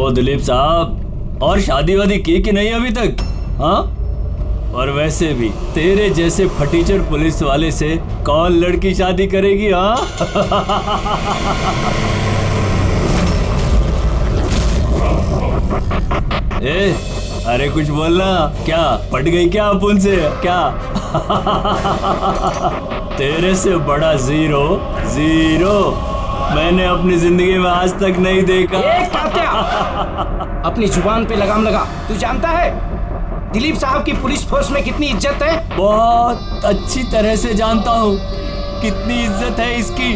तो दिलीप साहब, और शादी वादी की कि नहीं अभी तक? हाँ, और वैसे भी तेरे जैसे फटीचर पुलिस वाले से कौन लड़की शादी करेगी? हाँ ए, अरे कुछ बोलना। क्या पट गई क्या अपन से? क्या तेरे से बड़ा जीरो जीरो मैंने अपनी जिंदगी में आज तक नहीं देखा। अपनी जुबान पे लगाम लगा। तू जानता है दिलीप साहब की पुलिस फोर्स में कितनी इज्जत है? बहुत अच्छी तरह से जानता हूँ कितनी इज्जत है इसकी।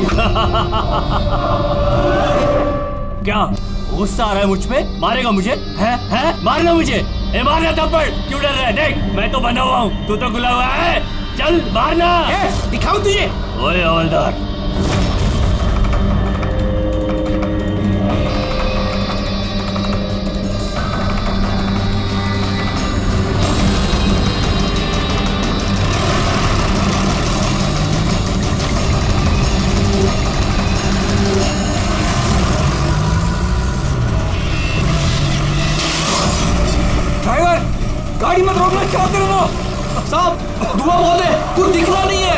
क्या गुस्सा आ रहा है मुझ पे? मारेगा मुझे? है मारना मुझे? मारना थप्पड़। क्यों डर रहा है? देख मैं तो बना हुआ हूँ, तू तो खुला हुआ है। चल मारना। दिखाओ तुझे। ओए हवलदार, गाड़ी मत रोकना। क्या कर रहे हो साहब? धुआं बहुत है, कुछ दिखना नहीं है।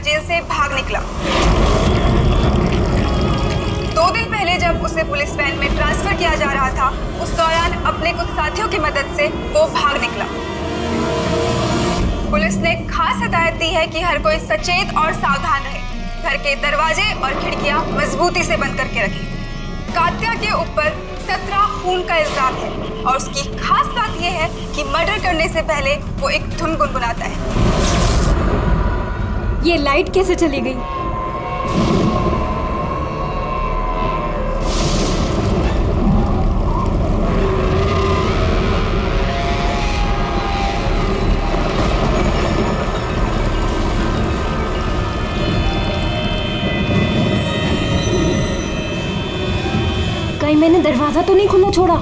जेल से भाग निकला। 2 दिन पहले जब उसे पुलिस वैन में ट्रांसफर किया जा रहा था, उस दौरान अपने कुछ साथियों की मदद से वो भाग निकला। पुलिस ने खास हिदायत दी है कि हर कोई सचेत और सावधान रहे। घर के दरवाजे और खिड़कियां मजबूती से बंद करके रखें। कात्या के ऊपर 17 खून का इल्जाम है और उसकी खास बात यह है कि मर्डर करने से पहले वो एक धुन गुनगुनाता है। ये लाइट कैसे चली गई? कहीं मैंने दरवाजा तो नहीं खुला छोड़ा?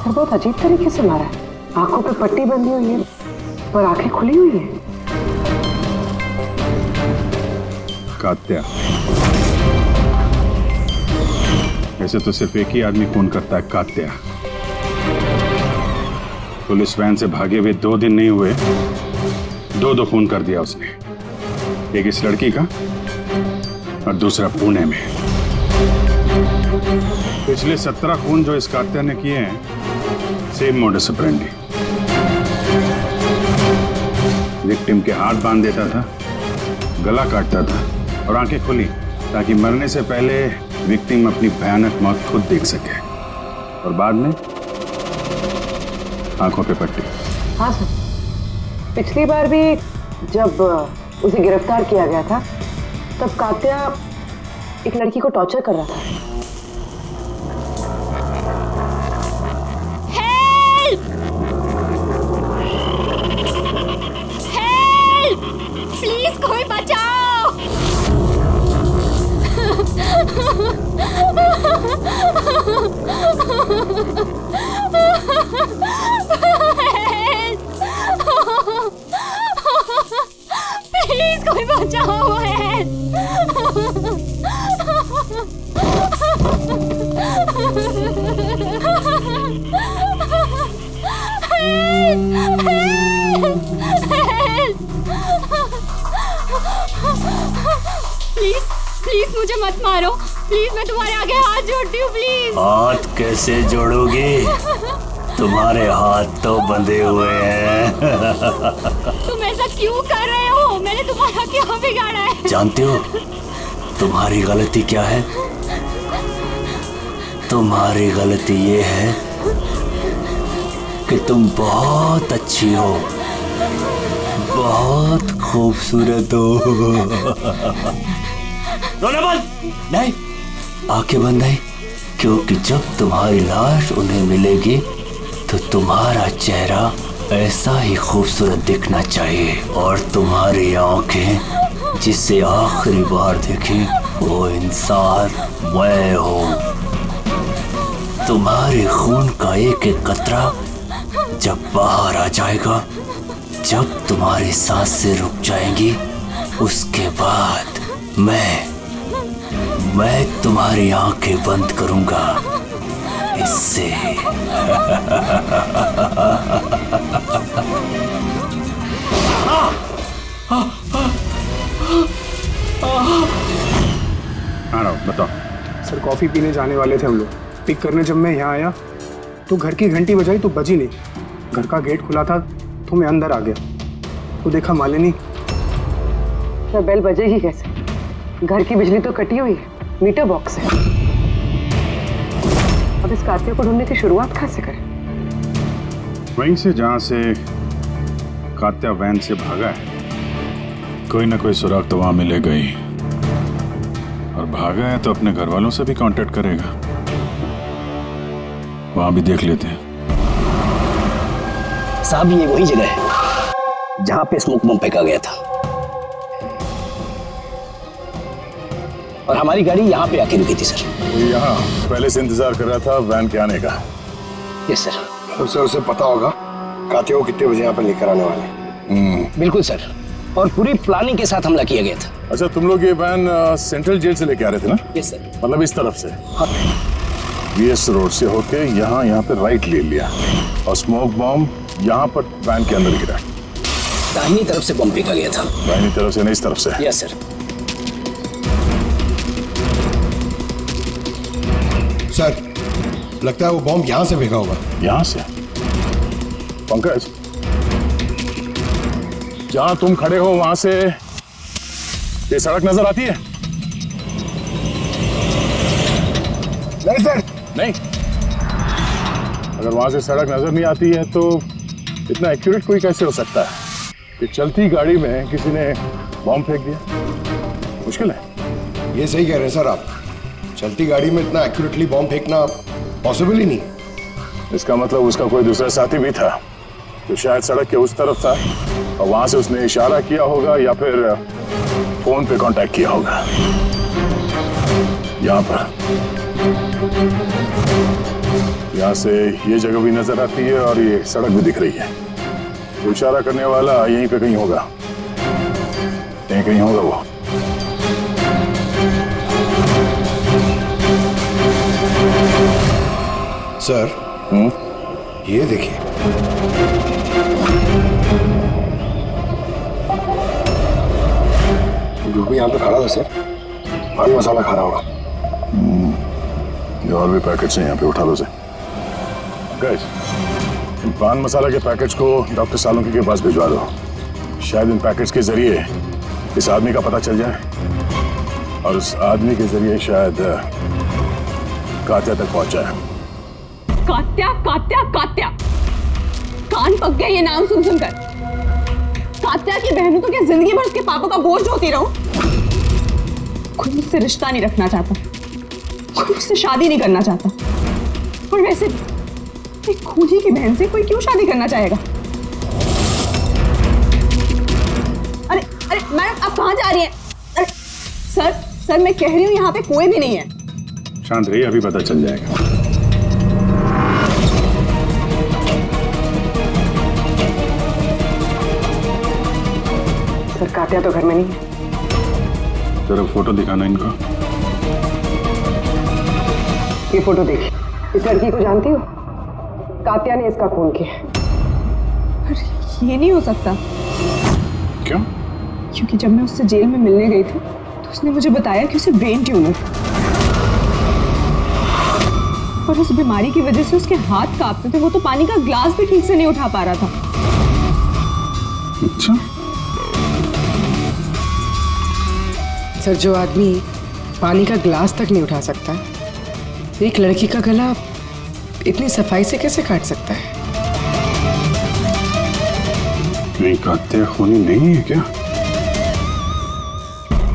बहुत अजीब तरीके से मारा है। आंखों पे पट्टी बंधी हुई है और आंखें खुली हुई है। कात्या, वैसे तो सिर्फ एक ही आदमी खून करता है, कात्या। पुलिस वैन से भागे हुए 2 दिन नहीं हुए, 2 खून कर दिया उसने। एक इस लड़की का और दूसरा पुणे में। पिछले 17 खून जो इस कात्या ने किए हैं, सेम मोडस ऑपरेंडी। विक्टिम के हाथ बांध देता था, गला काटता था और आंखें खुली ताकि मरने से पहले विक्टिम अपनी भयानक मौत खुद देख सके, और बाद में आंखों पे पट्टी। हाँ सर, पिछली बार भी जब उसे गिरफ्तार किया गया था तब कात्या एक लड़की को टॉर्चर कर रहा था। हेल्प! हेल्प! प्लीज कोई बचाओ! प्लीज कोई बचाओ! प्लीज प्लीज मुझे मत मारो, प्लीज मैं तुम्हारे आगे हाथ जोड़ती हूँ, प्लीज। हाथ कैसे जोड़ोगी? तुम्हारे हाथ तो बंधे हुए हैं। तुम ऐसा क्यों कर रहे हो? मैंने तुम्हारा क्या बिगाड़ा है? जानते हो तुम्हारी गलती क्या है? तुम्हारी गलती ये है कि तुम बहुत अच्छी हो, बहुत खूबसूरत हो। रोना बंद नहीं, आंखें बंद नहीं, क्योंकि जब तुम्हारी लाश उन्हें मिलेगी तो तुम्हारा चेहरा ऐसा ही खूबसूरत दिखना चाहिए, और तुम्हारी आंखें जिसे आखिरी बार देखी वो इंसान मैं हूँ। तुम्हारे खून का एक एक कतरा जब बाहर आ जाएगा, जब तुम्हारी सांसें रुक जाएंगी, उसके बाद मैं तुम्हारी आंखें बंद करूंगा। इससे बताओ। सर कॉफी पीने जाने वाले थे हम लोग, पिक करने जब मैं यहाँ आया तो घर की घंटी बजाई तो बजी नहीं, घर का गेट खुला था तो मैं अंदर आ गया तो देखा मालिनी। तो बेल बजेगी कैसे? घर की बिजली तो कटी हुई है, मीटर बॉक्स है। अब इस कात्या को ढूंढने की शुरुआत कहाँ से करें? वहीं से जहां से कात्या वैन से भागा है। कोई ना कोई सुराग तो वहां मिलेगा ही, और भागा है तो अपने घर वालों से भी कांटेक्ट करेगा। वहां भी देख लेते हैं। साहब ये वही जगह है जहां पे स्मोक बम फेंका गया था, और हमारी गाड़ी यहाँ पे आके रुकी थी सर। यहाँ पहले से इंतजार कर रहा था वैन के आने का। Yes sir. तो सर उसे पता होगा कात्या को कितने बजे यहाँ पर लेकर आने वाले। बिल्कुल सर, और पूरी प्लानिंग के साथ हमला किया गया था। अच्छा, तुम लोग ये वैन सेंट्रल जेल से लेके आ रहे थे ना? Yes sir. मतलब इस तरफ से? हाँ। बीएस रोड से होके यहाँ पे राइट ले लिया, और स्मोक बम यहाँ पर वैन के अंदर गिरा। दाहिनी तरफ से बम फेंका गया था। दाहिनी तरफ से नहीं, इस तरफ से? Yes sir. सर लगता है वो बॉम्ब यहाँ से फेंका होगा। यहाँ से? पंकज, जहां तुम खड़े हो वहां से ये सड़क नजर आती है? नहीं सर। नहीं? अगर वहां से सड़क नजर नहीं आती है तो इतना एक्यूरेट कोई कैसे हो सकता है कि चलती गाड़ी में किसी ने बॉम्ब फेंक दिया? मुश्किल है। ये सही कह रहे हैं सर आप, चलती गाड़ी में इतना एक्यूरेटली बॉम्ब फेंकना पॉसिबल ही नहीं। इसका मतलब उसका कोई दूसरा साथी भी था जो शायद सड़क के उस तरफ था, और वहां से उसने इशारा किया होगा या फिर फोन पे कांटेक्ट किया होगा। यहाँ पर, यहाँ से ये जगह भी नजर आती है और ये सड़क भी दिख रही है। तो इशारा करने वाला यहीं पे कहीं होगा, यहीं कहीं होगा वो। सर ये देखिए, जो भी यहाँ पे खड़ा था सर, पान मसाला खा रहा होगा। और भी पैकेट्स हैं यहाँ पे, उठा लो से। गाइस, इन पान मसाला के पैकेट्स को डॉक्टर सालुंकी के पास भिजवा दो। शायद इन पैकेट्स के जरिए इस आदमी का पता चल जाए और उस आदमी के जरिए शायद कात्या तक पहुंच जाए। कात्या कात्या कात्या, कान पक गए ये नाम सुन सुनकर। कात्या की बहनों तो क्या जिंदगी भर उसके पापा का बोझ होती रहूं? कोई मुझसे रिश्ता नहीं रखना चाहता, कोई मुझसे शादी नहीं करना चाहता। और वैसे एक खूनी की बहन से कोई क्यों शादी करना चाहेगा? अरे अरे मैडम, आप कहाँ जा रही हैं? अरे सर मैं कह रही हूँ यहाँ पे कोई भी नहीं है। शांत रहिए, अभी पता चल जाएगा। सर कात्या तो घर में नहीं है। जरा फोटो दिखाना इनको। ये फोटो देखिए। इस लड़की को जानती हो? कात्या ने इसका खून किया। अरे ये नहीं हो सकता। क्यों? क्योंकि जब मैं उससे जेल में मिलने गई थी तो उसने मुझे बताया कि उसे ब्रेन ट्यूमर था और उस बीमारी की वजह से उसके हाथ कांपते थे। वो तो पानी का ग्लास भी ठीक से नहीं उठा पा रहा था। अच्छा, सर जो आदमी पानी का ग्लास तक नहीं उठा सकता, एक लड़की का गला इतनी सफाई से कैसे काट सकता है? नहीं, कात्या खूनी नहीं है क्या?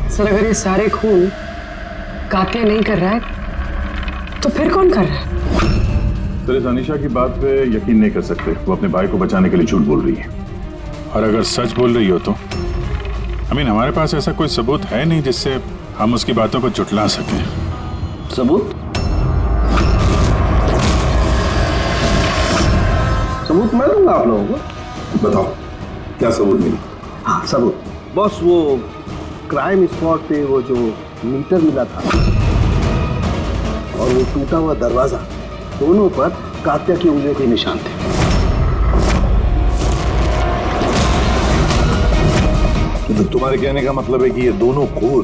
सर अगर ये सारे खून कात्या नहीं कर रहा है तो फिर कौन कर रहा है? सर, इस अनीशा की बात पे यकीन नहीं कर सकते। वो अपने भाई को बचाने के लिए झूठ बोल रही है, और अगर सच बोल रही हो तो हमारे पास ऐसा कोई सबूत है नहीं जिससे हम उसकी बातों को झुठला सकें। सबूत? सबूत मैं दूंगा आप लोगों को। बताओ क्या सबूत मिली? हाँ सबूत बॉस, वो क्राइम स्पॉट पे वो जो मीटर मिला था और वो टूटा हुआ दरवाजा, दोनों पर कात्या की उंगलियों के निशान थे। तो तुम्हारे कहने का मतलब है कि ये दोनों खून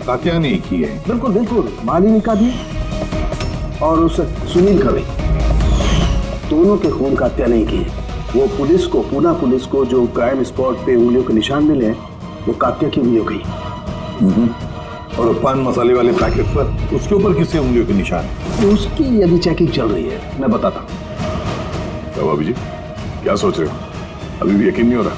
कात्या ने की है? बिल्कुल बिल्कुल, मालिनी का भी और उस सुनील का भी। दोनों के खून कात्या नहीं किए। वो पुलिस को, पूना पुलिस को जो क्राइम स्पॉट पे उंगलियों के निशान मिले हैं वो कात्या की उंगलियों के ही। और पान मसाले वाले पैकेट पर उसके ऊपर किसके उंगलियों के निशान? उसकी यदि चेकिंग चल रही है, मैं बताता हूँ। क्या भाभी जी, क्या सोच रहे हो? अभी भी यकीन नहीं हो रहा?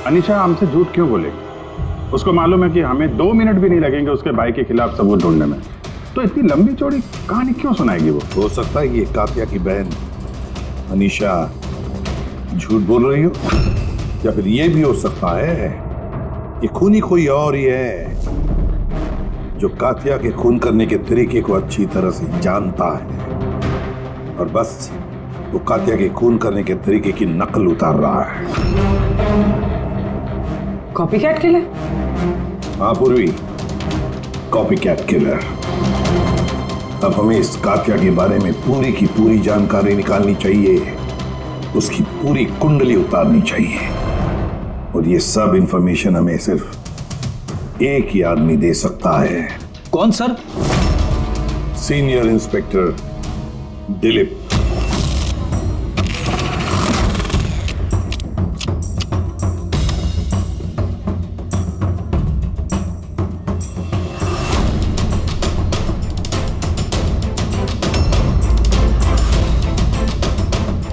अनीशा हमसे झूठ क्यों बोलेगी? उसको मालूम है कि हमें 2 मिनट भी नहीं लगेंगे उसके भाई के खिलाफ सबूत ढूंढने में, तो इतनी लंबी चौड़ी कहानी क्यों सुनाएगी वो? हो सकता है कि ये कात्या की बहन अनीशा झूठ बोल रही हो, या फिर ये भी हो सकता है कि खूनी कोई और ही है जो कात्या के खून करने के तरीके को अच्छी तरह से जानता है और बस वो कात्या के खून करने के तरीके की नकल उतार रहा है। Copycat killer? हाँ पूर्वी, कॉपीकैट किलर। अब हमें इस कात्या के बारे में पूरी की पूरी जानकारी निकालनी चाहिए, उसकी पूरी कुंडली उतारनी चाहिए, और ये सब इंफॉर्मेशन हमें सिर्फ एक ही आदमी दे सकता है। कौन सर? Senior inspector Dilip.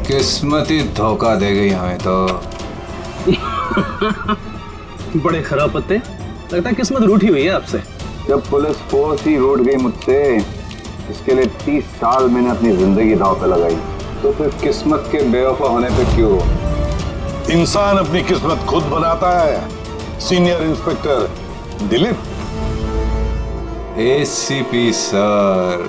किस्मत ही धोखा दे गई हमें तो। बड़े खराब पत्ते, लगता है किस्मत रूठी हुई है आपसे। जब पुलिस फोर्स ही रूठ गई मुझसे, इसके लिए 30 साल मैंने अपनी जिंदगी दांव पे लगाई, तो फिर किस्मत के बेवफा होने पे क्यों? इंसान अपनी किस्मत खुद बनाता है, senior inspector Dilip. ACP sir,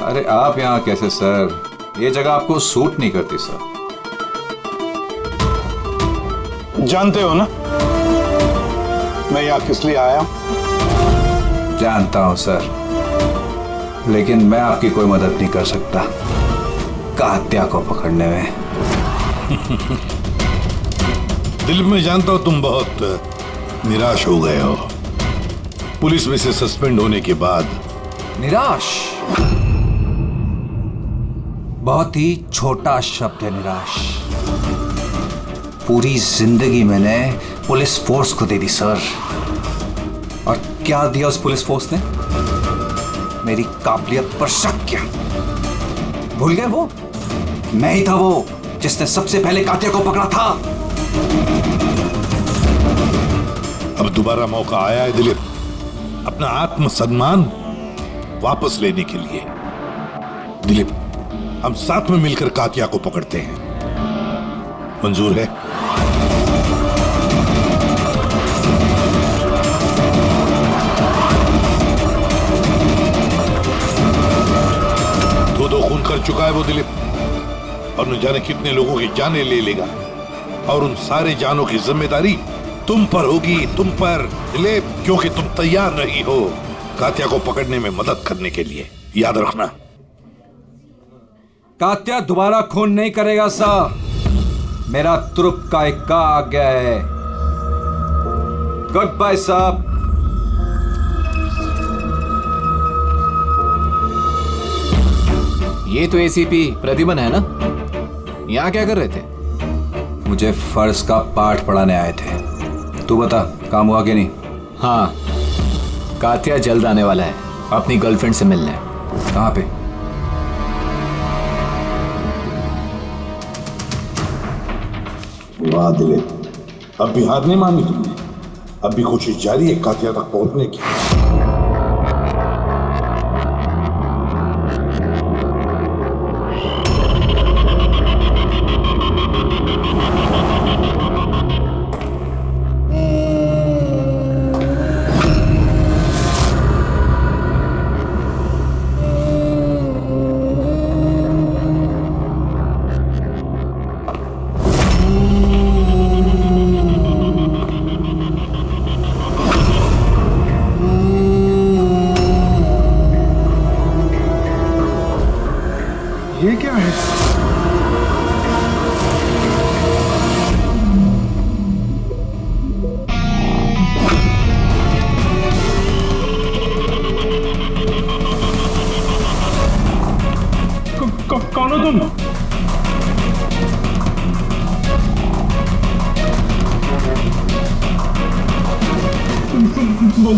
अरे आप यहाँ कैसे सर? ये जगह आपको सूट नहीं करती सर। जानते हो ना मैं यहाँ किस लिए आया? जानता हूं सर, लेकिन मैं आपकी कोई मदद नहीं कर सकता कात्या को पकड़ने में। दिल में जानता हूं तुम बहुत निराश हो गए हो पुलिस में से सस्पेंड होने के बाद। निराश बहुत ही छोटा शब्द है निराश। पूरी जिंदगी मैंने पुलिस फोर्स को दे दी सर। और क्या दिया उस पुलिस फोर्स ने? मेरी काबिलियत पर शक किया। भूल गए वो? मैं ही था वो जिसने सबसे पहले कातिया को पकड़ा था। अब दोबारा मौका आया है दिलीप अपना आत्मसम्मान वापस लेने के लिए। दिलीप, हम साथ में मिलकर कातिया को पकड़ते हैं। मंजूर है? दो खून कर चुका है वो दिलीप, और न जाने कितने लोगों की जानें ले लेगा। और उन सारे जानों की जिम्मेदारी तुम पर होगी, तुम पर दिलीप, क्योंकि तुम तैयार नहीं हो कातिया को पकड़ने में मदद करने के लिए। याद रखना। कात्या दोबारा खून नहीं करेगा साहब। मेरा तुरुप का इक्का आ गया है। गुड बाय साहब। ये तो एसीपी प्रद्युमन है ना? यहाँ क्या कर रहे थे? मुझे फर्ज का पाठ पढ़ाने आए थे। तू बता, काम हुआ कि नहीं? हाँ, कातिया जल्द आने वाला है अपनी गर्लफ्रेंड से मिलने। कहाँ पे? वाह दिलीप, अब भी हार नहीं मानी तुमने। अब भी कोशिश जारी है कातिया तक पहुंचने की। ये क्या है? कौन हो तुम?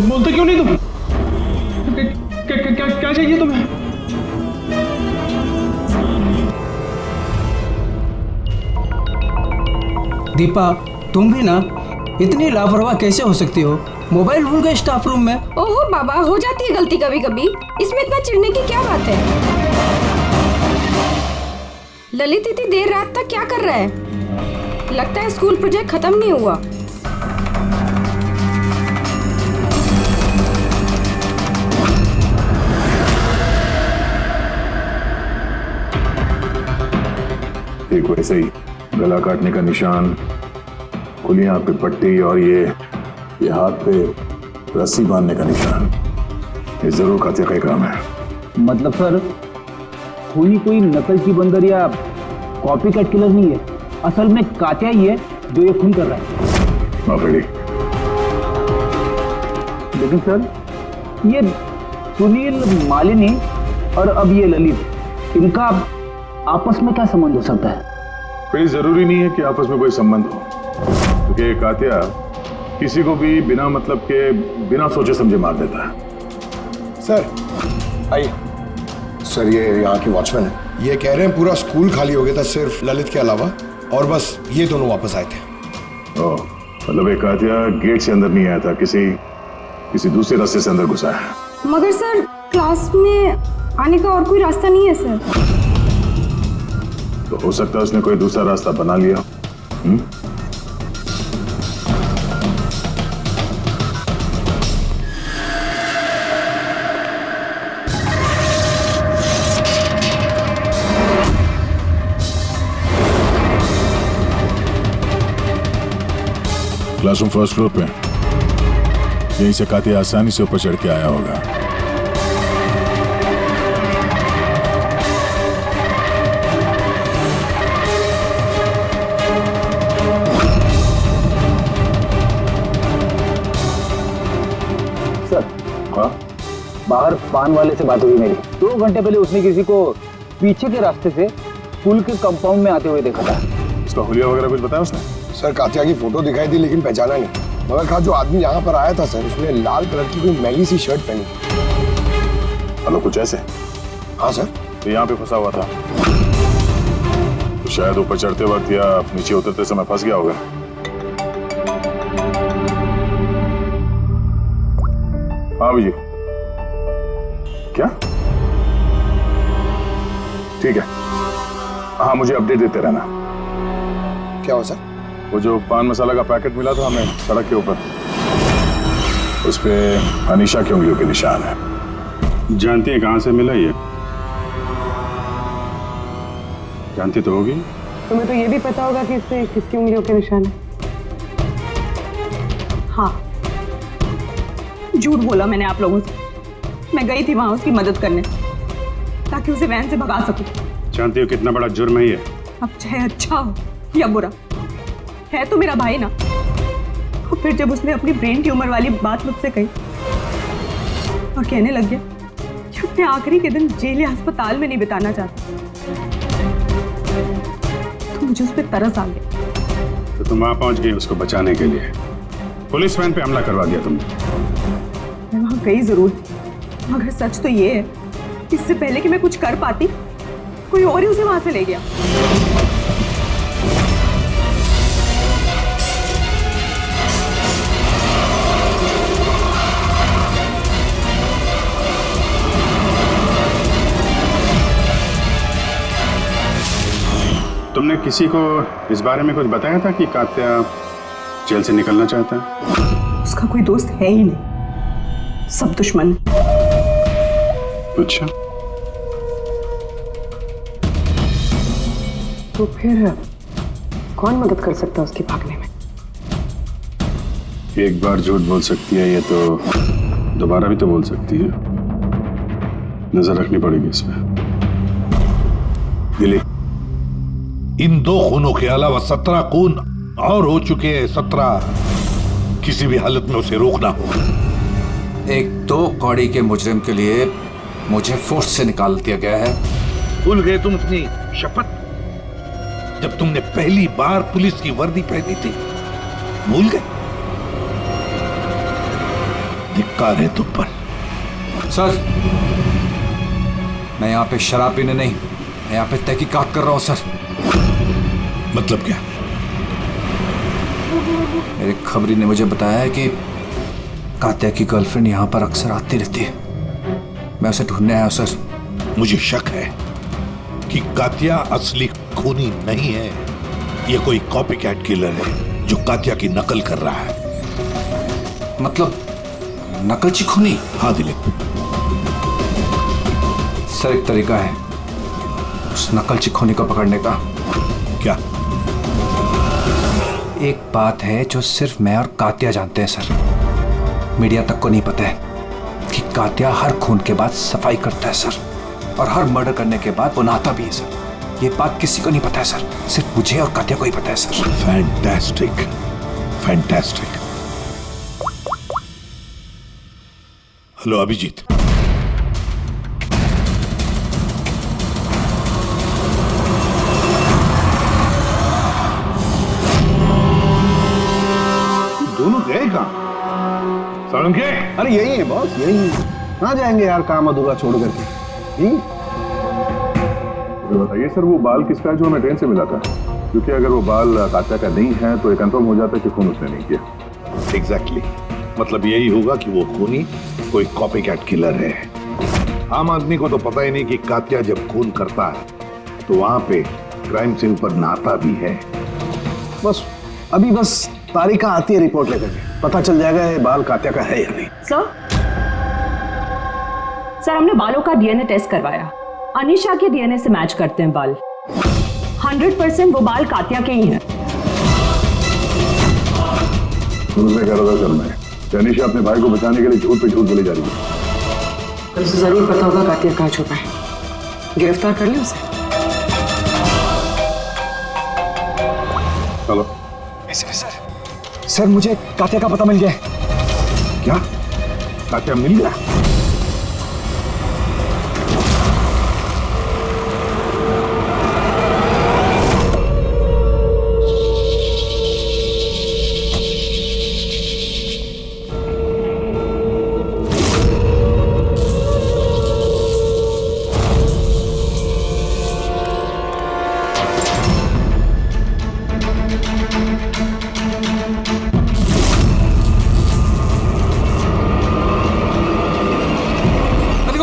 बोलते क्यों नहीं तुम? क्या चाहिए तुम्हें? दीपा, तुम भी ना इतनी लापरवाह कैसे हो सकती हो? मोबाइल भूल गए स्टाफ रूम में। ओहो बाबा, हो जाती है गलती कभी कभी, इसमें इतना चिढ़ने की क्या बात है? ललित इतनी देर रात तक क्या कर रहा है? लगता है स्कूल प्रोजेक्ट खत्म नहीं हुआ। ठीक वैसे ही गला काटने का निशान, खुली आंख पे पट्टी और ये हाथ पे रस्सी बांधने का निशान, ये जरूर कातिया का ही काम है। मतलब सर, खूनी कोई नकल की बंदर या कॉपी कट किलर नहीं है, असल में कातिया ही है जो ये खून कर रहा है। माफी। लेकिन सर, ये सुनील, मालिनी और अब ये ललित, इनका आपस में क्या संबंध हो सकता है? कोई जरूरी नहीं है कि आपस में कोई संबंध हो, क्योंकि कातिया किसी को भी बिना मतलब के, बिना सोचे समझे मार देता है। सर आइए। सर, ये यहाँ के वॉचमैन है। ये कह रहे हैं पूरा स्कूल खाली हो गया था सिर्फ ललित के अलावा, और बस ये दोनों वापस आए थे। ओह, मतलब एक कातिया गेट से अंदर नहीं आया था, किसी दूसरे रास्ते से अंदर घुसा है। मगर सर, क्लास में आने का और कोई रास्ता नहीं है सर। तो हो सकता है उसने कोई दूसरा रास्ता बना लिया। क्लासरूम फर्स्ट फ्लोर पे, यहीं से कातिया आसानी से ऊपर चढ़ के आया होगा। बाहर पान वाले से बात हुई मेरी। 2 घंटे पहले उसने किसी को पीछे के रास्ते से पुल के कंपाउंड में आते हुए देखा था। उसका हुलिया वगैरह कुछ बताया उसने? सर कात्या की फोटो दिखाई थी लेकिन पहचाना नहीं। मगर कहा जो आदमी यहाँ पर आया था सर, उसने लाल कलर की कोई मैली सी शर्ट पहनी। हेलो, कुछ ऐसे? हाँ सर। तो यहाँ पे फंसा हुआ था तो शायद ऊपर चढ़ते वक्त या नीचे उतरते समय फंस गया होगा। हाँ जी, क्या? ठीक है, हाँ मुझे अपडेट देते रहना। क्या हुआ सर? वो जो पान मसाला का पैकेट मिला था हमें सड़क के ऊपर, उस पे अनीशा की उंगलियों के निशान है। जानती है कहाँ से मिला ये? जानती तो होगी। तुम्हें तो ये भी पता होगा कि इससे किसकी उंगलियों के निशान है। हाँ, झूठ बोला मैंने आप लोगों से। मैं गई थी वहां उसकी मदद करने ताकि उसे वैन से भगा सकूं। जानती हो कितना बड़ा जुर्म है ये? अब चाहे अच्छा हो या बुरा, है तो मेरा भाई ना। और फिर जब उसने अपनी ब्रेन ट्यूमर वाली बात मुझसे कही और कहने लग गया कि अपने आखिरी के दिन जेल या अस्पताल में नहीं बिताना चाहता, तो मुझे उस पर तरस आ गया। तो तुम वहां पहुंच गई उसको बचाने के लिए, पुलिस वैन पे हमला करवा दिया तुमने। मैं वहां गई जरूर थी, मगर सच तो ये है, इससे पहले कि मैं कुछ कर पाती, कोई और ही उसे वहां से ले गया। तुमने किसी को इस बारे में कुछ बताया था कि कात्या जेल से निकलना चाहता है? उसका कोई दोस्त है ही नहीं, सब दुश्मन। अच्छा, तो फिर कौन मदद कर सकता है उसके भागने में? एक बार झूठ बोल सकती है ये तो दोबारा भी तो बोल सकती है। नजर रखनी पड़ेगी इस पे। दिलीप, इन 2 खूनों के अलावा 17 खून और हो चुके हैं। 17 किसी भी हालत में उसे रोकना होगा। एक 2 कौड़ी के मुजरिम के लिए मुझे फोर्स से निकाल दिया गया है। भूल गए तुम अपनी शपथ जब तुमने पहली बार पुलिस की वर्दी पहनी थी? भूल गए? धिक्कार है तुम पर। सर, मैं यहाँ पे शराब पीने नहीं, मैं यहाँ पे तहकीकात कर रहा हूँ सर। मतलब क्या? मेरे खबरी ने मुझे बताया है कि कात्या की गर्लफ्रेंड यहाँ पर अक्सर आती रहती है। मैं उसे ढूंढने आया हूँ सर। मुझे शक है कि कात्या असली खूनी नहीं है। ये कोई कॉपी कैट किलर है जो कात्या की नकल कर रहा है। मतलब नकलची खूनी? हाँ दिलीप। सर, एक तरीका है उस नकलची खूनी को पकड़ने का। क्या? एक बात है जो सिर्फ मैं और कात्या जानते हैं सर, मीडिया तक को नहीं पता है कि कात्या हर खून के बाद सफाई करता है सर, और हर मर्डर करने के बाद वो नहाता भी है सर। ये बात किसी को नहीं पता है सर, सिर्फ मुझे और कात्या को ही पता है sir. Fantastic, fantastic. Hello Abhijeet, दोनों गए कहाँ? सालुंके? अरे यही है बॉस, यही है। कहाँ जाएंगे यार काम अधूरा छोड़ करके? बताइए सर, वो बाल किसका है जो हमें ट्रेन से मिला था? क्योंकि अगर वो बाल कात्या का नहीं है तो ये कंफर्म हो जाता है कि खून उसने नहीं किया। एग्जैक्टली, मतलब यही होगा कि वो खूनी कोई कॉपी कैट किलर है। आम आदमी को तो पता ही नहीं कि कात्या जब खून करता है तो वहां पे क्राइम सीन पर नहाता भी है। बस अभी बस तारिका आती है रिपोर्ट लेकर के, पता चल जाएगा ये बाल कात्या का है या नहीं। सर, हमने बालों का डीएनए टेस्ट करवाया। अनीशा के डीएनए से मैच करते हैं बाल। 100% वो बाल कात्या के ही हैं। तुमने क्या रहा करना है? अनीशा अपने भाई को बचाने के लिए झूठ पे झूठ बोली जा रही है। उसे जरूर पता होगा कात्या कहाँ छुपा है। गिरफ्तार कर ले उसे। चलो। सर, मुझे कात्या का पता मिल गया। क्या? कात्या मिल गया?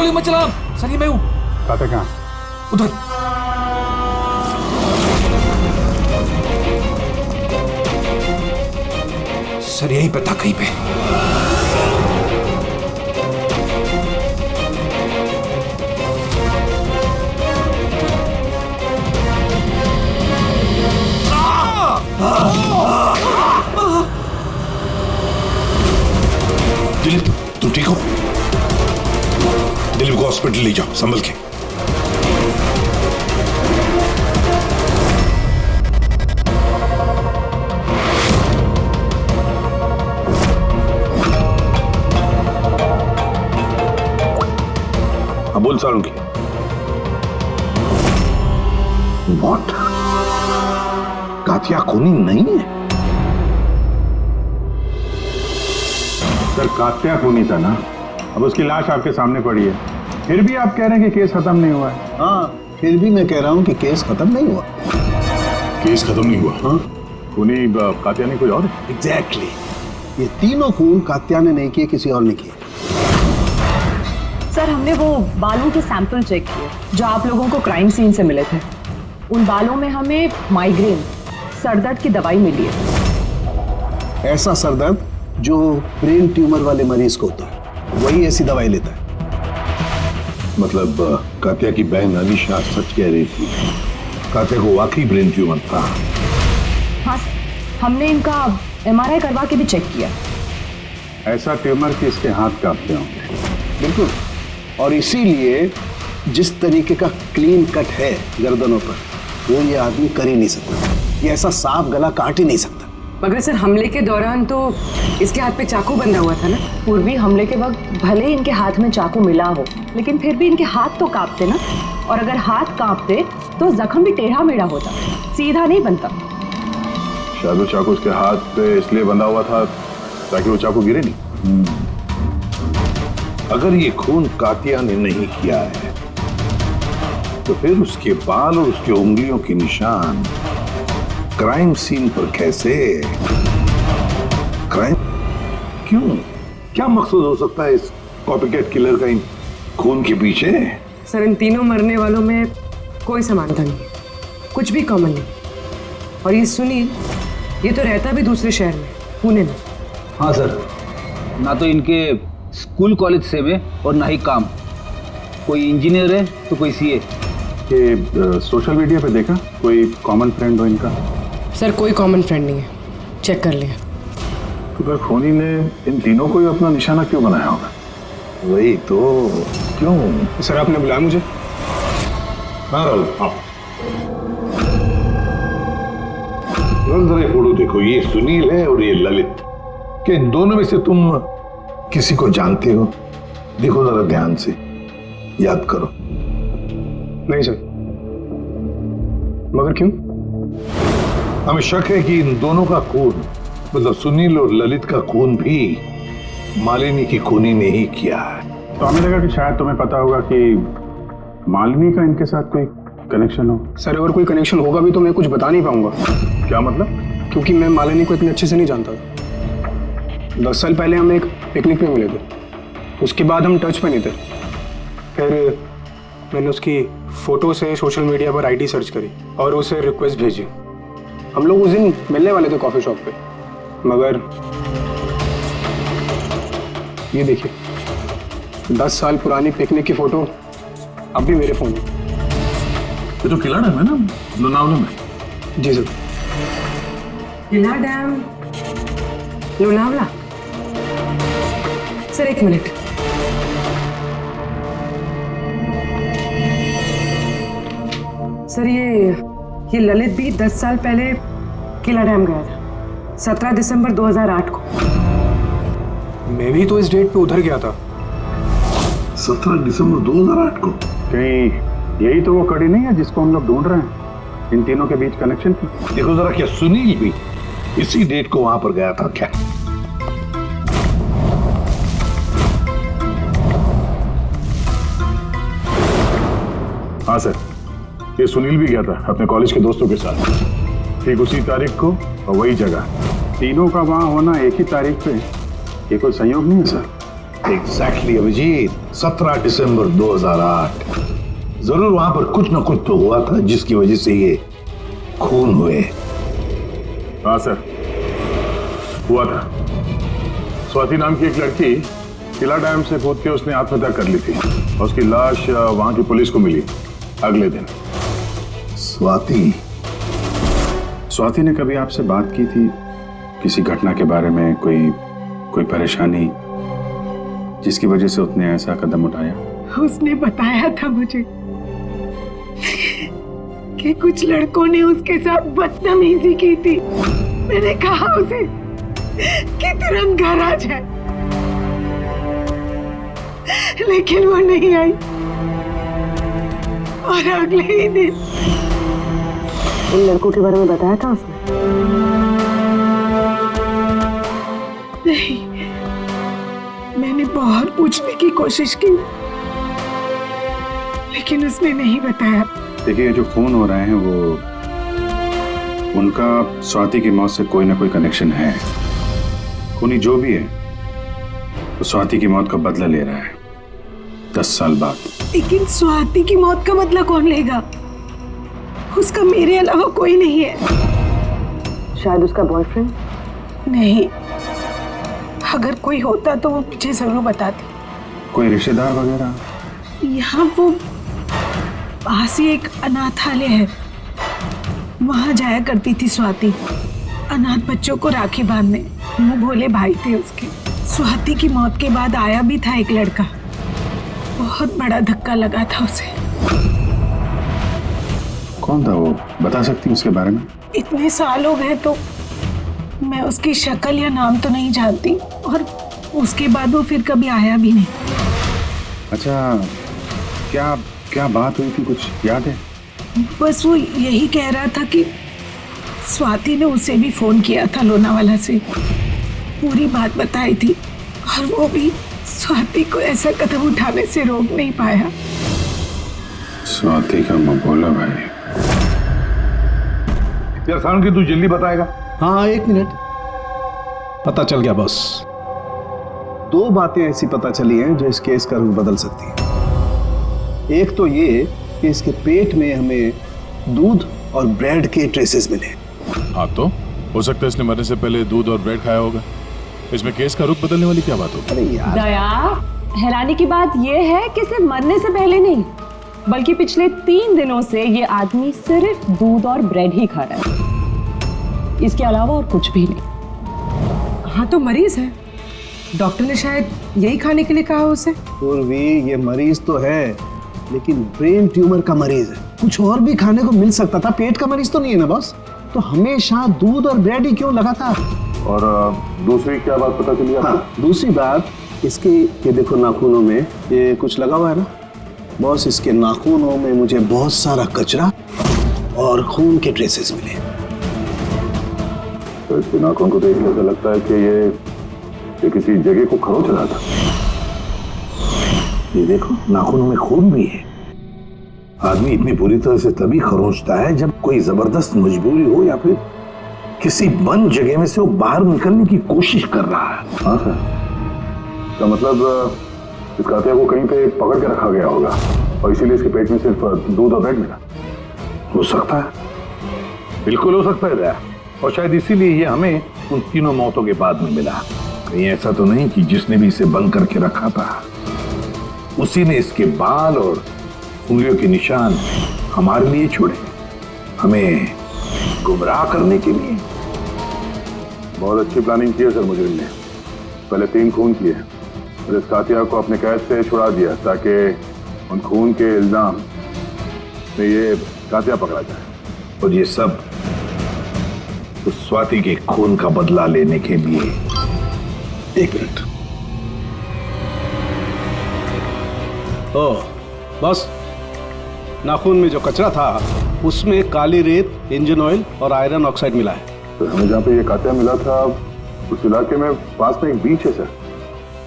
गोली मत चला सर, ये मैं हूँ। कात्या कहाँ? उधर। सर यही पता कहीं पे। दिलीप तू ठीक हो? दिलीप को हॉस्पिटल ले जाओ संभल के। हाँ बोल सारुंगी। व्हाट? कात्या खूनी नहीं है? सर कात्या खूनी था ना, अब उसकी लाश आपके सामने पड़ी है, फिर भी आप कह रहे हैं कि केस खत्म नहीं हुआ है। हाँ, फिर भी मैं कह रहा हूँ कि केस खत्म नहीं हुआ। केस खत्म नहीं हुआ? हाँ, खूनी कात्या ने कोई और है? एग्जैक्टली। ये तीनों खून कात्या ने नहीं किए, किसी और ने किए। सर हमने वो बालों के सैंपल चेक किए जो आप लोगों को क्राइम सीन से मिले थे। उन बालों में हमें माइग्रेन, सरदर्द की दवाई मिली है। ऐसा सरदर्द जो ब्रेन ट्यूमर वाले मरीज को होता है, वही ऐसी दवाई लेता है। मतलब कात्या की बहन अनीशा सच कह रही थी, कात्या को वाकई ब्रेन ट्यूमर था। हाँ, हमने इनका MRI करवा के भी चेक किया। ऐसा ट्यूमर कि इसके हाथ कांपते होंगे। बिल्कुल, और इसीलिए जिस तरीके का क्लीन कट है गर्दनों पर, वो ये आदमी कर ही नहीं सकता। ये ऐसा साफ गला काट ही नहीं सकता। मगर सर हमले के दौरान तो इसके हाथ पे चाकू बंधा हुआ था ना। पूर्वी हमले के वक्त भले इनके हाथ में चाकू मिला हो, लेकिन फिर भी इनके हाथ तो कांपते ना, और अगर हाथ कांपते तो जख्म भी टेढ़ा मेढ़ा होता, सीधा नहीं बनता। शायद वो चाकू उसके हाथ पे इसलिए बंधा हुआ था ताकि वो चाकू गिरे नहीं। अगर ये खून कात्या ने नहीं किया है तो फिर उसके बाल और उसके उंगलियों के निशान क्राइम सीन पर कैसे? क्राइम क्यों? क्या मकसद हो सकता है इस कॉपीकैट किलर का इन खून के पीछे? सर इन तीनों मरने वालों में कोई समानता नहीं है, कुछ भी कॉमन नहीं। और ये सुनील, ये तो रहता भी दूसरे शहर में, पुणे में। हाँ सर, ना तो इनके स्कूल कॉलेज से में और ना ही काम। कोई इंजीनियर है तो कोई CA। कि सोशल मीडिया पे देखा कोई कॉमन फ्रेंड हो इनका? सर कोई कॉमन फ्रेंड नहीं है, चेक कर लिया। तो फिर खूनी ने इन तीनों को ही अपना निशाना क्यों बनाया होगा? वही तो, क्यों? सर आपने बुलाया मुझे? हाँ राहुल, आओ। जरा फोटो देखो, ये सुनील है और ये ललित। क्या इन दोनों में से तुम किसी को जानते हो? देखो जरा ध्यान से, याद करो। नहीं सर। मगर क्यों? हमें शक है कि इन दोनों का खून, मतलब सुनील और ललित का खून भी मालिनी की खूनी ने ही किया है। तो हमें लगा कि शायद तुम्हें पता होगा कि मालिनी का इनके साथ कोई कनेक्शन हो। सर अगर कोई कनेक्शन होगा भी तो मैं कुछ बता नहीं पाऊंगा। क्या मतलब? क्योंकि मैं मालिनी को इतने अच्छे से नहीं जानता था। 10 साल पहले हम एक पिकनिक पे मिले थे, उसके बाद हम टच पे नहीं थे। फिर मैंने उसकी फ़ोटो से सोशल मीडिया पर ID सर्च करी और उसे रिक्वेस्ट भेजी। हम लोग उस दिन मिलने वाले थे कॉफ़ी शॉप पे, मगर ये देखिए 10 साल पुरानी पिकनिक की फ़ोटो अब भी मेरे फ़ोन में। ये तो किला डैम है ना, लोनावला में? जी सर। किला डैम, लोनावला। सर एक मिनट। सर ये ललित भी 10 साल पहले किला डैम गया था, 17 दिसंबर 2008 को। मैं भी तो इस डेट पे उधर गया था। 17 दिसंबर 2008 को? कहीं यही तो वो कड़ी नहीं है जिसको हम लोग ढूंढ रहे हैं, इन तीनों के बीच कनेक्शन की? देखो जरा, क्या सुनील भी इसी डेट को वहां पर गया था क्या? हाँ सर, ये सुनील भी गया था अपने कॉलेज के दोस्तों के साथ, ठीक उसी तारीख को और वही जगह। तीनों का वहां होना एक ही तारीख पे, ये कोई संयोग नहीं है सर? एग्जैक्टली अभिजीत, 17 दिसंबर 2008। जरूर वहां पर कुछ ना कुछ तो हुआ था जिसकी वजह से ये खून हुए। हाँ सर, हुआ था। स्वाति नाम की एक लड़की किला डैम से कूद के उसने आत्महत्या कर ली थी और उसकी लाश वहां की पुलिस को मिली अगले दिन। स्वाति ने कभी आपसे बात की थी किसी घटना के बारे में, कोई परेशानी जिसकी वजह से उसने ऐसा कदम उठाया? उसने बताया था मुझे कि कुछ लड़कों ने उसके साथ बदतमीजी की थी। मैंने कहा उसे कि तुरंत घर आ जाए, लेकिन वो नहीं आई और अगले ही दिन उन लड़कों के बारे में बताया था उसने? नहीं, मैंने बहुत पूछने की कोशिश की लेकिन उसने नहीं बताया। देखिए, जो खून हो रहे हैं वो उनका स्वाति की मौत से कोई ना कोई कनेक्शन है। खूनी जो भी है वो स्वाति की मौत का बदला ले रहा है 10 साल बाद। लेकिन स्वाति की मौत का बदला कौन लेगा? उसका मेरे अलावा कोई नहीं है। शायद उसका बॉयफ्रेंड? नहीं, अगर कोई होता तो वो मुझे जरूर बताती। कोई रिश्तेदार वगैरह? यहाँ वो पास ही एक अनाथालय है, वहां जाया करती थी स्वाति, अनाथ बच्चों को राखी बांधने। मुंह भोले भाई थे उसके। स्वाति की मौत के बाद आया भी था एक लड़का, बहुत बड़ा धक्का लगा था उसे। कौन था वो, बता सकती उसके बारे में? इतने साल हो गए तो मैं उसकी शक्ल या नाम तो नहीं जानती, और उसके बाद वो फिर कभी आया भी नहीं। अच्छा, क्या बात हुई थी, कुछ याद है? बस वो यही कह रहा था कि स्वाति ने उसे भी फोन किया था लोनावाला से, पूरी बात बताई थी, और वो भी स्वाति को ऐसा कदम उठाने से रोक नहीं पाया। स्वाति का मबोला भाई। यार सारण की तू जल्दी बताएगा? हाँ, 1 मिनट। पता चल गया बॉस। 2 बातें ऐसी पता चली हैं जो इस केस का रुख बदल सकती हैं। एक तो ये कि इसके पेट में हमें दूध और ब्रेड के ट्रेसेस मिले। हाँ, तो हो सकता है इसने मरने से पहले दूध और ब्रेड खाया होगा। इसमें केस का रुख बदलने वाली क्या बात होगी? अरे यार, दया, हैरानी की बात यह है कि सिर्फ मरने से पहले नहीं, बल्कि पिछले 3 दिनों से ये आदमी सिर्फ दूध और ब्रेड ही खा रहा है, इसके अलावा और कुछ भी नहीं। हाँ, तो मरीज है, डॉक्टर ने शायद यही खाने के लिए कहा उसे। पूर्वी, ये मरीज तो है, लेकिन ब्रेन ट्यूमर का मरीज है। कुछ और भी खाने को मिल सकता था, पेट का मरीज तो नहीं है ना बॉस। तो हमेशा दूध और ब्रेड ही क्यों लगातार? और दूसरी क्या बात पता चली? हाँ, दूसरी बात इसके, ये देखो नाखूनों में ये कुछ लगा हुआ है ना बॉस। इसके नाखूनों में मुझे बहुत सारा कचरा और खून के ट्रेसेस मिले। तो इसके नाखून को देखने से लगता है कि ये किसी जगह को खरोच रहा था। ये देखो, नाखूनों में खून भी है। आदमी इतनी बुरी तरह से तभी खरोंचता है जब कोई जबरदस्त मजबूरी हो या फिर किसी बंद जगह में से वो बाहर निकलने की कोशिश कर रहा है। हाँ सर, तो मतलब इस कातिया को कहीं पे पकड़ के रखा गया होगा और इसीलिए इसके पेट में सिर्फ दूध और ब्रेड मिला। हो सकता है, बिल्कुल हो सकता है। और शायद इसीलिए ये हमें उन तीनों मौतों के बाद में मिला। कहीं ऐसा तो नहीं कि जिसने भी इसे बंद करके रखा था उसी ने इसके बाल और उंगलियों के निशान हमारे लिए छोड़े, हमें गुमराह करने के लिए। बहुत अच्छी प्लानिंग की है सर मुजरिम ने। पहले 3 खून किए और इस कातिया को अपने कैद से छुड़ा दिया ताकि उन खून के इल्जाम में ये कातिया पकड़ा जाए। और ये सब उस स्वाति के खून का बदला लेने के लिए। 1 मिनट। ओह बस, नाखून में जो कचरा था उसमें काली रेत, इंजन ऑयल और आयरन ऑक्साइड मिला है। तो हमें जहाँ पे ये कातिया मिला था उस इलाके में पास में एक बीच है सर,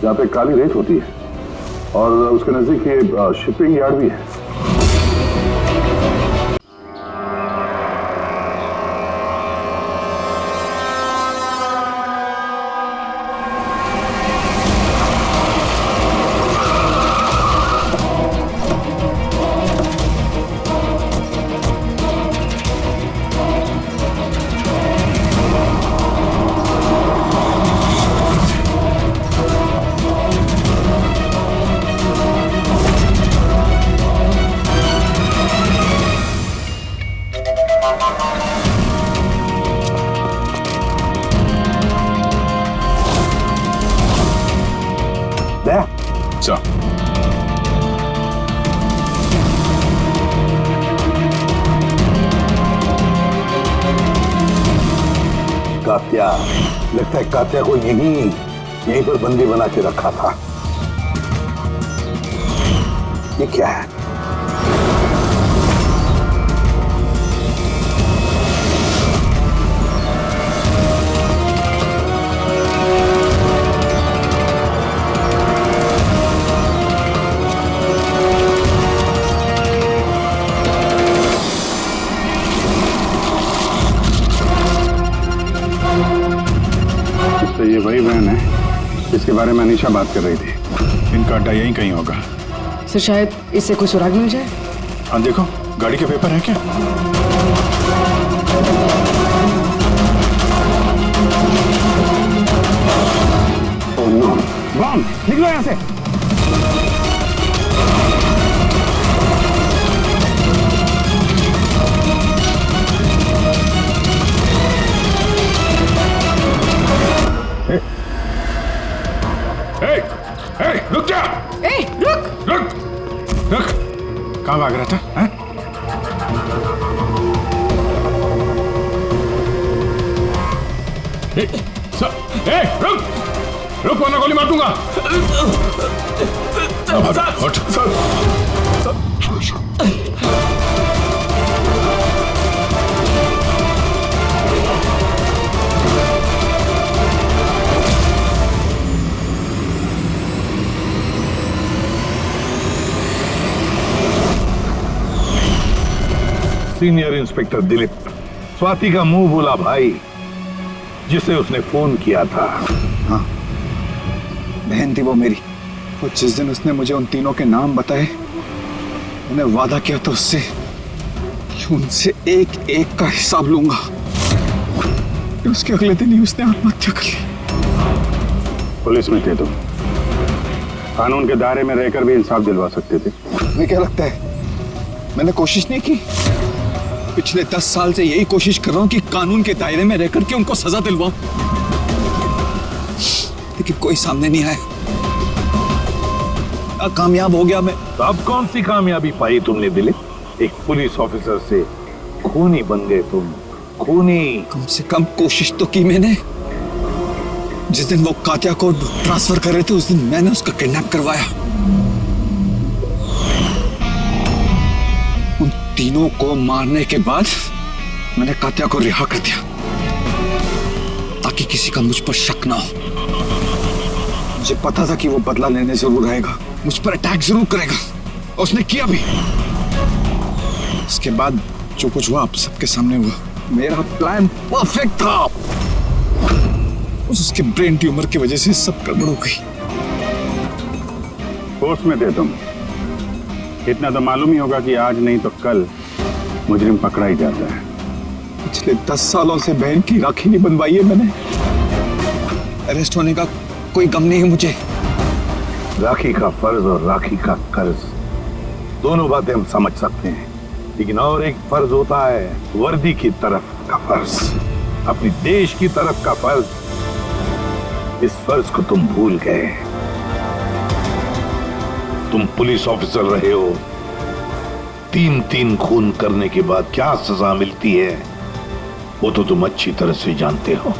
जहाँ पे काली रेत होती है और उसके नजदीक ये शिपिंग यार्ड भी है। दिया। लगता है कात्या को यहीं पर बंदी बना के रखा था। ये क्या है? तो ये वही बहन है जिसके बारे में अनीशा बात कर रही थी। इनका अड्डा यहीं कहीं होगा। सर शायद इससे कोई सुराग मिल जाए। हाँ देखो, गाड़ी के पेपर है क्या? ओह नो, बम! निकलो यहाँ से। रुक जा! रुक! कहाँ भाग रहा था? हैं? रुक वरना गोली मार दूंगा। सीनियर इंस्पेक्टर दिलीप, स्वाति का मुंह बोला भाई जिसे उसने फोन किया था। हाँ, बहन थी वो मेरी। वो जिस दिन उसने मुझे उन तीनों के नाम बताए, मैंने वादा किया था उससे कि उनसे एक एक का हिसाब लूंगा। फिर उसके अगले दिन ही उसने आत्महत्या कर ली। पुलिस में थे तुम, कानून के दायरे में रहकर भी इंसाफ दिलवा सकते थे। तुम्हें क्या लगता है मैंने कोशिश नहीं की? पिछले 10 साल से यही कोशिश कर रहा हूं कि कानून के दायरे में रहकर के उनको सजा दिलवाऊं, लेकिन कोई सामने नहीं आया। कामयाब हो गया मैं। तो अब कौन सी कामयाबी पाई तुमने दिलीप? एक पुलिस ऑफिसर से खूनी बन गए तुम, खूनी। कम से कम कोशिश तो की मैंने। जिस दिन वो कात्या को ट्रांसफर कर रहे थे उस दिन मैंने उसका किडनैप करवाया। उन तीनों को मारने के बाद मैंने कात्या को रिहा कर दिया ताकि किसी का मुझ पर शक ना हो। मुझे पता था कि वो बदला लेने जरूर आएगा, मुझ पर अटैक जरूर करेगा, और उसने किया भी। इसके बाद जो कुछ हुआ आप सबके सामने हुआ। मेरा प्लान परफेक्ट था, उसके ब्रेन ट्यूमर की वजह से सब गड़बड़ हो गई। फोर्स में थे तुम, इतना तो मालूम ही होगा कि आज नहीं तो कल मुजरिम पकड़ा ही जाता है। पिछले 10 सालों से बहन की राखी नहीं बनवाई है मैंने। अरेस्ट होने का कोई गम नहीं है मुझे। राखी का फर्ज और राखी का कर्ज दोनों बातें हम समझ सकते हैं, लेकिन और एक फर्ज होता है वर्दी की तरफ का फर्ज, अपनी देश की तरफ का फर्ज। इस फर्ज को तुम भूल गए। तुम पुलिस ऑफिसर रहे हो, 3 खून करने के बाद क्या सजा मिलती है वो तो तुम अच्छी तरह से जानते हो।